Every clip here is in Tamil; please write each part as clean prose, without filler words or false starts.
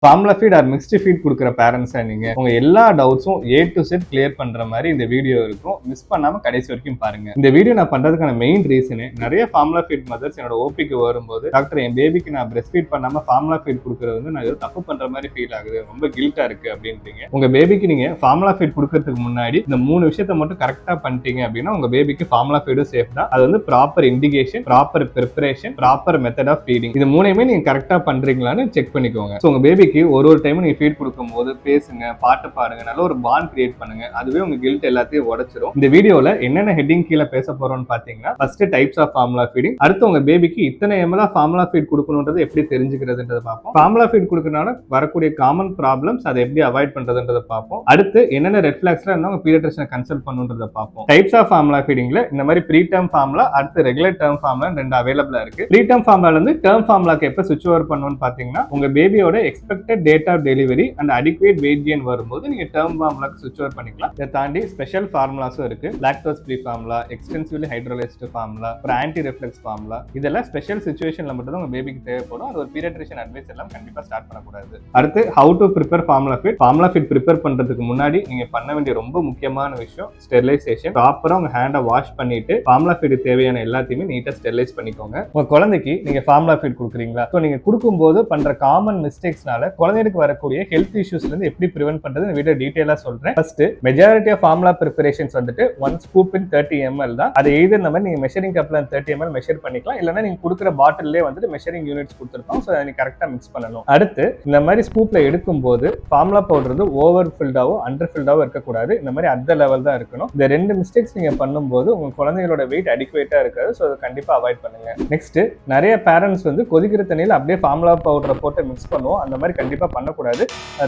Formula feed or mixed feed கொடுக்குற பேரண்ட்ஸா நீங்க உங்க எல்லா டவுட்ஸும் A to Z கிளியர் பண்ற மாதிரி இந்த வீடியோ இருக்கும். மிஸ் பண்ணாம கடைசி வரைக்கும் பாருங்க. இந்த வீடியோ நான் பண்றதுக்கான மெயின் ரீசனே நிறைய ஃபார்முலா ஃபீட் மதர்ஸ் என்னோட ஓபிக்கு வரும்போது டாக்டர் என் பேபிக்கு நான் பிரஸ்ட் ஃபீட் பண்ணாம ஃபார்முலா ஃபீட் கொடுக்கறது வந்து நான் ஏதோ தப்பு பண்ற மாதிரி ஃபீல் ஆகுது, ரொம்ப கில்ட்டா இருக்கு அப்படின்றீங்க. உங்க பேபிக்கு நீங்க ஃபார்முலா ஃபீட் கொடுக்கறதுக்கு முன்னாடி இந்த 3 விஷயத்த மட்டும் கரெக்டா பண்ணிட்டீங்க அப்படின்னா உங்க பேபிக்கு ஃபார்முலா ஃபீடும் சேஃப் தான். அது வந்து proper indication, proper preparation, proper method of feeding, இது மூணையுமே நீங்க கரெக்டா பண்றீங்களான்னு செக் பண்ணிக்கோங்க. உங்க பேபிக்கு ஒரு டைம் நீங்க ஃபீட் கொடுக்கும் போது பேசுங்க, பாட்டு பாருங்க, நல்ல ஒரு பாண்ட் கிரியேட் பண்ணுங்க. அதுவே உங்க கில்ட் எல்லாத்தையும் உடைச்சிரும். இந்த வீடியோல என்னென்ன ஹெட்டிங் கீழே பேச போறோம்னு பாத்தீங்கன்னா, first types of formula feeding, அடுத்து உங்க பேபிக்கு இத்தனை ml ஃபார்முலா ஃபீட் கொடுக்கணும்ன்றது எப்படி தெரிஞ்சுக்கிறதுன்றதை பார்ப்போம். ஃபார்முலா ஃபீட் கொடுக்கறதுனால வரக்கூடிய காமன் ப்ராப்ளம்ஸ் அதை எப்படி அவாய்ட் பண்றதுன்றதை பார்ப்போம். அடுத்து என்னென்ன ரெட் ஃபிளாக்ஸ்ல இருந்தா உங்க பீடியாட்ரிஷியனை கன்சல்ட் பண்ணுன்றதை பார்ப்போம். டைப்ஸ் ஆஃப் ஃபார்முலா ஃபீடிங்ல இந்த மாதிரி ப்ரீ டேர்ம் ஃபார்முலா, அடுத்து ரெகுலர் டேர்ம் ஃபார்முலா ரெண்டு அவைலபிளா இருக்கு. ப்ரீ டேர்ம் ஃபார்முலால இருந்து டேர்ம் ஃபார்முலாக்கு எப்ப சுவிட்ச் ஓவர் பண்ணணும்னு பாத்தீங்கன்னா, உங்க பேபியோட expected date of delivery and adequate weight gain வரும்போது நீங்க டேர்ம் ஃபார்முலாக்கு ஸ்விட்ச் ஓவர் பண்ணிக்கலாம். இதை தாண்டி ஸ்பெஷல் ஃபார்முலாஸும் இருக்கு. Lactose free formula, extensively hydrolysed formula, ஒரு ஆன்டி ரிஃப்ளெக்ஸ் ஃபார்முலா, இதெல்லாம் ஸ்பெஷல் சிச்சுவேஷன்ல மட்டும் தான் உங்க பேபிக்கு தேவைப்படும். அது ஒரு பீடியாட்ரிஷியன் அட்வைஸ் எல்லாம் கண்டிப்பா ஸ்டார்ட் பண்ணக்கூடாது. அடுத்து how to prepare formula feed. Formula feed prepare பண்றதுக்கு முன்னாடி நீங்க பண்ண வேண்டிய ரொம்ப முக்கியமான விஷயம் ஸ்டெரிலைசேஷன். ப்ராப்பரா உங்க ஹேண்டை வாஷ் பண்ணிட்டு ஃபார்முலா ஃபீட் தேவையான எல்லாத்தையுமே நீட்டா ஸ்டெரிலைஸ் பண்ணிக்கோங்க. உங்க குழந்தைக்கு நீங்க ஃபார்முலா ஃபீட் கொடுக்குறீங்களா, ஸோ நீங்க கொடுக்கும்போது பண்ற காமன் மிஸ்டேக்ஸ்னால குழந்தைகளுக்கு வரக்கூடிய ஹெல்த் இஷ்யூஸ்ல இருந்து எப்படி பிரிவென்ட் பண்றது இந்த வீடியோ டீடைலா சொல்றேன். First majority of formula preparations வந்துட்டு 1 ஸ்கூப் இன் 30 ml தான். அது எய்தர் நம்ம நீங்க மெஷரிங் கப்ல 30 ml மெஷர் பண்ணிக்கலாம், இல்லனா நீங்க கொடுக்குற பாட்டில்லே வந்துட்டு மெஷரிங் யூனிட்ஸ் கொடுத்துருக்கோம். ஸோ அதை நீங்க கரெக்டா மிக்ஸ் பண்ணணும். அடுத்து இந்த மாதிரி ஸ்கூப்ல எடுக்கும்போது ஃபார்முலா பவுடர் வந்து ஓவர் ஃபில்டாவோ அண்டர் ஃபில்டாவோ இருக்கக்கூடாது. இந்த மாதிரி அந்த லெவல் தான் இருக்கணும். இந்த ரெண்டு மிஸ்டேக்ஸ் நீங்க பண்ணும்போது உங்க குழந்தைகளோட வெயிட் அடிக்குவேட்டா இருக்காது. ஸோ அதை கண்டிப்பா அவாய்ட் பண்ணுங்க. நெக்ஸ்ட் நிறைய பேரண்ட்ஸ் வந்து கொதிக்கிற தண்ணியில் அப்படியே ஃபார்முலா பவுடரை போட்டு மிக்ஸ் பண்ணுவோம். அந்த மாதிரி கண்டிப்பா பண்ணக்கூடாது.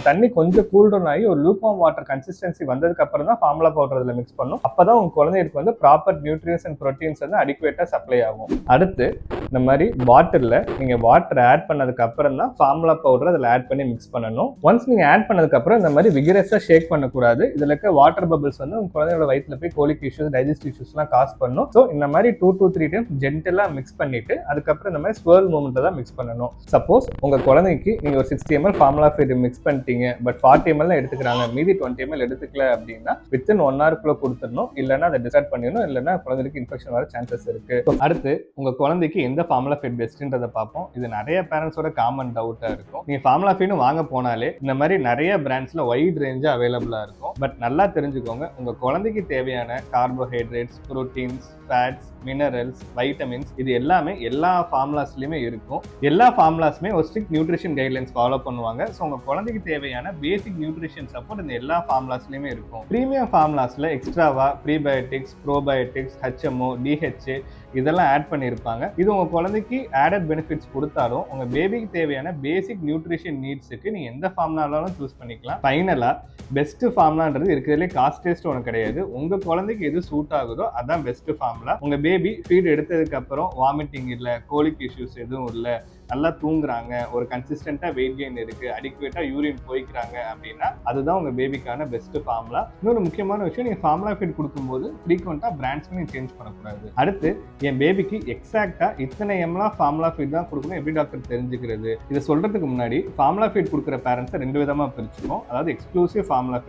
தண்ணி கொஞ்சம் கூல் டவுன் ஆகி ஒரு லூக்வார்ம் வாட்டர் கன்சிஸ்டன்சி வந்ததுக்கு அப்புறம் தான் ஃபார்முலா பவுடர் அதில் மிக்ஸ் பண்ணும். அப்பதான் உங்க குழந்தைகளுக்கு வந்து ப்ராப்பர் நியூட்ரியன்ஸ் அண்ட் ப்ரோட்டீன்ஸ் வந்து அடிக்குவேட்டா சப்ளை ஆகும். அடுத்து இந்த மாதிரி பாட்டில்ல நீங்க வாட்டர் ஆட் பண்ணதுக்கு அப்புறம் தான் ஃபார்முலா பவுடர் அதில் ஆட் பண்ணி மிக்ஸ் பண்ணணும். ஒன்ஸ் நீங்க ஆட் பண்ணதுக்கு அப்புறம் இந்த மாதிரி விகரஸா ஷேக் பண்ணக்கூடாது. இதுல இருக்க வாட்டர் பபிள்ஸ் வந்து உங்க குழந்தையோட வயிற்றுல போய் கோலிக் இஷ்யூஸ், டைஜஸ்டிவ் இஷ்யூஸ்லாம் காஸ் பண்ணும். ஸோ இந்த மாதிரி 2 to 3 டைம்ஸ் ஜென்டலா மிக்ஸ் பண்ணிட்டு அதுக்கப்புறம் இந்த மாதிரி ஸ்வர்ல் மூவ்மெண்ட் தான் மிக்ஸ் பண்ணணும். சப்போஸ் உங்க குழந்தைக்கு நீங்க ஒரு 60 ml ஃபார்முலா ஃபீட் மிக்ஸ் பண்ணிட்டீங்க, பட் 40 ml எடுத்துக்கிறாங்க, மீதி 20 ml எடுத்துக்கல அப்படின்னா வித்தின் 1 hour கொடுத்துடணும். இல்லைன்னா அதை டிசைட் பண்ணிடணும். இல்லைன்னா குழந்தைக்கு இன்ஃபெக்ஷன் வர சான்சஸ் இருக்கு. அடுத்து உங்க குழந்தைக்கு எந்த ஃபார்முலா ஃபீட் பெஸ்ட்ன்றதை பார்ப்போம். இது நிறைய பேரண்ட்ஸோட காமன் டவுட்டா இருக்கும். நீங்க ஃபார்முலா ஃபீட் வாங்க போனாலே இந்த மாதிரி நிறைய பிராண்ட்ஸ்ல வைட் ரேஞ்சா அவைலபிளா இருக்கும். பட் நல்லா தெரிஞ்சுக்கோங்க, உங்க குழந்தைக்கு தேவையான carbohydrates, proteins, fats, minerals, vitamins இது எல்லாமே எல்லா ஃபார்முலாஸ்லயுமே இருக்கும். எல்லா ஃபார்முலாஸுமே ஒரு ஸ்ட்ரிக்ட் நியூட்ரிஷன் கைட்லைன்ஸ் ஃபாலோ பண்ணுவாங்க. ஸோ உங்க குழந்தைக்கு தேவையான பேசிக் நியூட்ரிஷன் சப்போர்ட் இந்த எல்லா ஃபார்முலாஸ்லயுமே இருக்கும். பிரீமியம் ஃபார்முலாஸ்ல எக்ஸ்ட்ராவா ப்ரீபயோட்டிக்ஸ், ப்ரோபயோட்டிக்ஸ், HMO, DHA இதெல்லாம் ஆட் பண்ணியிருப்பாங்க. இது உங்க குழந்தைக்கு ஆடட் பெனிஃபிட்ஸ் கொடுத்தாலும் உங்க பேபிக்கு தேவையான பேசிக் நியூட்ரிஷன் நீட்ஸுக்கு நீங்க எந்த ஃபார்முலாலும் சூஸ் பண்ணிக்கலாம். ஃபைனலா பெஸ்ட் ஃபார்முலான்றது இருக்கிறதுலே காஸ்டேஸ்ட் ஒன்று கிடையாது. உங்க குழந்தைக்கு எது சூட் ஆகுதோ அதான் பெஸ்ட் ஃபார்முலா. உங்க பேபி ஃபீட் எடுத்ததுக்கு அப்புறம் வாமிட்டிங் இல்லை, கோலிக் இஷ்யூஸ் எதுவும் இல்லை, நல்லா தூங்குறாங்க, ஒரு கன்சிஸ்டன்டா வெயிட் கெயின் இருக்கு, அடிக்குவேட்டா யூரின் போய்க்கிறாங்க அப்படின்னா அதுதான் உங்க பேபிக்கான பெஸ்ட் ஃபார்முலா. இன்னொரு முக்கியமான விஷயம், நீங்க ஃபார்முலா ஃபீட் கொடுக்கும்போது ஃப்ரீக்வெண்டா பிராண்ட்ஸ் நீங்க சேஞ்ச் பண்ணக்கூடாது. அடுத்து என் பேபிக்கு எக்ஸாக்டா இத்தனை ml ஃபார்முலா ஃபீட் தான் கொடுக்கணும் எப்படி டாக்டர் தெரிஞ்சுக்கிறது? இதை சொல்றதுக்கு முன்னாடி ஃபார்முலா ஃபீட் கொடுக்குற பேரண்ட்ஸை 2 விதமா பிரிச்சுக்கோம். அதாவது எக்ஸ்க்ளூசிவ் ஃபார்முலா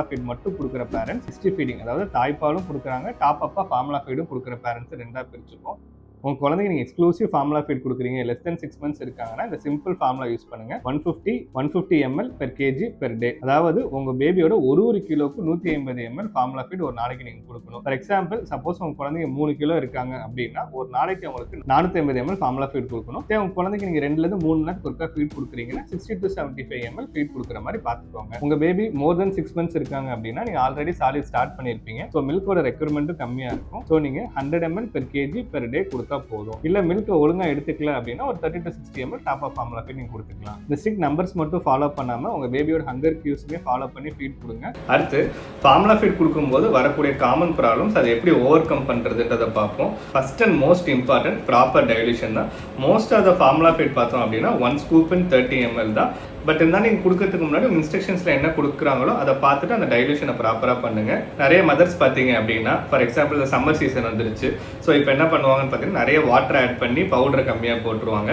ஃபீட் மட்டும் கொடுக்குற பேரண்ட்ஸ், 60 ஃபீடிங் அதாவது தாய்ப்பாலும் கொடுக்குறாங்க, டாப் அப்பா ஃபார்முலா ஃபீடும் கொடுக்குற பேரண்ட்ஸ் 2ஆ பிரிச்சுக்கோம். உங்க குழந்தைக்கு நீங்க எக்ஸ்க்ளூசிவ் ஃபார்முலா ஃபீட் கொடுக்குறீங்க, less than 6 months இருக்காங்கன்னா இந்த சிம்பிள் ஃபார்முலா யூஸ் பண்ணுங்க. 150 ml per kg per day. அதாவது உங்க பேபியோட ஒரு கிலோக்கு 150 ml ஃபார்முலா ஃபீட் ஒரு நாளைக்கு நீங்க கொடுக்கணும். ஃபார் எக்ஸாம்பிள் சப்போஸ் உங்க குழந்தைங்க 3 கிலோ இருக்காங்க அப்படின்னா ஒரு நாளைக்கு உங்களுக்கு 450 ml ஃபார்முலா ஃபீட் கொடுக்கணும். உங்க குழந்தைக்கு நீங்க 2 to 3 நேரத்துக்கு ஒருக்கா ஃபீட் கொடுக்குறீங்கன்னா 60 to 75 ml ஃபீட் கொடுக்குற மாதிரி பார்த்துக்கோங்க. உங்க பேபி மோர் தென் 6 months இருக்காங்க அப்படின்னா நீங்க ஆல்ரெடி சாலிட் ஸ்டார்ட் பண்ணிருப்பீங்க. ஸோ மில்கோட ரெக்யர்மெண்ட்டும் கம்மியா இருக்கும். ஸோ நீங்க 100 ml per kg per day போதும். இல்ல மில்க் ஒழுங்கா எடுத்துக்கல அப்படின்னா ஒரு 30 to 60 ml top off formula feed நீங்க கொடுத்துக்கலாம். இந்த ஸ்ட்ரிக்ட் நம்பர்ஸ் மட்டும் ஃபாலோ பண்ணாம உங்க பேபியோட ஹங்கர் கியூஸ்மே ஃபாலோ பண்ணி ஃபீட் கொடுங்க. அடுத்து ஃபார்முலா ஃபீட் கொடுக்கும்போது வரக்கூடிய காமன் ப்ராப்ளம்ஸ் அதை எப்படி ஓவர் கம் பண்றதுன்றதை பார்ப்போம். First and most important proper dilution தான். Most of the formula feed பார்த்தோம் அப்படின்னா 1 scoop in 30 ml தான். பட் இருந்தாலும் நீங்கள் கொடுக்கறதுக்கு முன்னாடி உங்கள் இன்ஸ்ட்ரக்ஷன்ஸில் என்ன கொடுக்குறாங்களோ அதை பார்த்துட்டு அந்த டைலூஷனை ப்ராப்பராக பண்ணுங்கள். நிறைய மதர்ஸ் பார்த்தீங்க அப்படின்னா, ஃபார் எக்ஸாம்பிள் இந்த சம்மர் சீசன் வந்துருச்சு. ஸோ இப்போ என்ன பண்ணுவாங்கன்னு பார்த்தீங்கன்னா, நிறைய வாட்டர் ஆட் பண்ணி பவுடரை கம்மியாக போட்டுருவாங்க.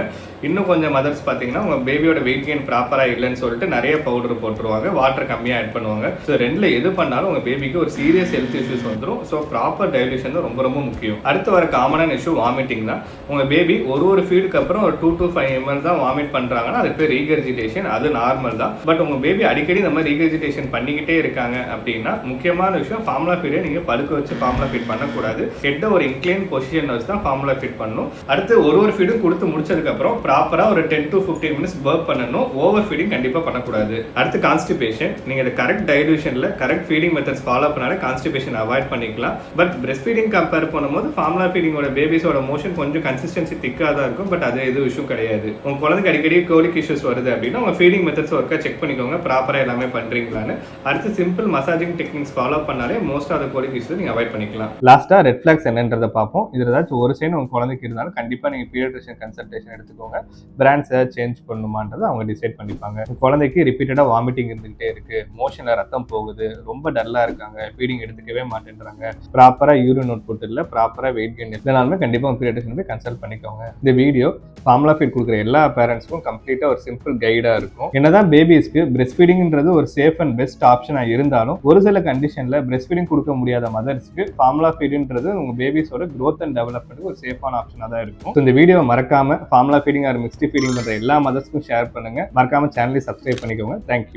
இன்னும் கொஞ்சம் மதர்ஸ் பார்த்தீங்கன்னா, உங்கள் பேபியோட வெயிட் கெயின் ப்ராப்பராக இல்லைன்னு சொல்லிட்டு நிறைய பவுடர் போட்டுருவாங்க, வாட்டர் கம்மியாக ஆட் பண்ணுவாங்க. ஸோ ரெண்டில் எது பண்ணாலும் உங்கள் பேபிக்கு ஒரு சீரியஸ் ஹெல்த் இஷ்யூஸ் வந்துடும். ஸோ ப்ராப்பர் டைலூஷன் தான் ரொம்ப ரொம்ப முக்கியம். அடுத்து வர காமனான இஷ்யூ வாமிட்டிங் தான். உங்கள் பேபி ஒரு ஃபீடுக்கு அப்புறம் ஒரு 2 to 5 ml தான் வாமிட் பண்ணுறாங்கன்னா அது பேர் ரீகர்ஜிடேஷன். அது நார்மல் தான். பட் உங்கள் பேபி அடிக்கடி இந்த மாதிரி ரீகர்ஜிடேஷன் பண்ணிக்கிட்டே இருக்காங்க அப்படின்னா முக்கியமான விஷயம் ஃபார்முலா ஃபீடை நீங்கள் படுக்க வச்சு ஃபார்முலா ஃபீட் பண்ணக்கூடாது. ஹெட்டை ஒரு இன்க்ளைன் பொசிஷன் வச்சு தான் ஃபார்முலா ஃபீட் பண்ணணும். அடுத்து ஒரு ஃபீடும் கொடுத்து முடிச்சதுக்கப்புறம் ப்ராப்பராக ஒரு 10 to 15 minutes பர்ப் பண்ணணும். ஓவர் ஃபீடிங் கண்டிப்பாக பண்ணக்கூடாது. அடுத்து கான்ஸ்டிபேஷன். நீங்கள் இந்த கரெக்ட் டைலூஷனில் கரெக்ட் ஃபீடிங் மெத்தட்ஸ் ஃபாலோ பண்ணாலே கான்ஸ்டிபேஷன் அவாய்ட் பண்ணிக்கலாம். பட் பிரெஸ்ட் ஃபீடிங் கம்பேர் பண்ணும்போது ஃபார்முலா ஃபீடிங்கோட பேபிஸோட மோஷன் கொஞ்சம் கன்சிஸ்டன்சி திக்காக தான் இருக்கும். பட் அது எதுவும் இஷ்யூ கிடையாது. உங்கள் குழந்தைக்கு அடிக்கடி கோலிக் இஷ்யூஸ் வருது அப்படின்னா உங்கள் ஃபீடிங் மெத்தட்ஸ் ஒர்க்காக செக் பண்ணிக்கோங்க, ப்ராப்பராக எல்லாமே பண்ணுறீங்களான்னு. அடுத்து சிம்பிள் மசாஜிங் டெக்னிக்ஸ் ஃபாலோ பண்ணாலே most of the colic issues நீங்கள் அவாய்ட் பண்ணிக்கலாம். லாஸ்ட்டாக ரெட் ஃபிளாக்ஸ் என்னன்றதை பார்ப்போம். இதில் ஏதாச்சும் ஒரு சைன் உங்கள் குழந்தைக்கு இருந்தாலும் கண்டிப்பாக நீங்கள் பீடியாட்ரிஷியன் கன்சல்டேஷன் எடுத்துக்கோங்க. பிராண்ட்ஸ் ஏதாவது சேஞ்ச் பண்ணணுமான்றதை அவங்க டிசைட் பண்ணிப்பாங்க. குழந்தைக்கு ரிப்பீட்டடாக வாமிட்டிங் இருந்துகிட்டே இருக்கு, மோஷனில் ரத்தம் போகுது, ரொம்ப டல்லாக இருக்காங்க, ஃபீடிங் எடுத்துக்கவே மாட்டேன்றாங்க, ப்ராப்பராக யூரின் அவுட்புட் இல்லை, ப்ராப்பராக வெயிட் கெயின் இல்லைனாலுமே கண்டிப்பாக உங்கள் பீடியாட்ரிஷியன் போய் கன்சல்ட் பண்ணிக்கோங்க. இந்த வீடியோ ஃபார்முலா ஃபீட் கொடுக்குற எல்லா பேரண்ட்ஸ்க்கும் கம்ப்ளீட்டாக ஒரு சிம்பிள் கைடாக இருக்கும். என்னதான் பேபிஸ்க்கு பிரெஸ்ட் ஃபீடிங்ன்றது ஒரு சேஃப் அண்ட் பெஸ்ட் ஆப்ஷனாக இருந்தாலும் ஒரு சில கண்டிஷனில் பிரெஸ்ட் ஃபீடிங் கொடுக்க முடியாத மதர்ஸ்க்கு ஃபார்முலா ஃபீடிங்ன்றது உங்கள் பேபிஸோட growth அண்ட் டெவலப்மெண்ட்டுக்கு ஒரு சேஃபான ஆப்ஷனாக தான் இருக்கும். இந்த வீடியோவை மறக்காம formula feeding or mixed feeding பண்ணுற எல்லா மதர்ஸ்க்கும் ஷேர் பண்ணுங்க. மறக்காம சேனலை சப்ஸ்கிரைப் பண்ணிக்கோங்க. தேங்க்யூ.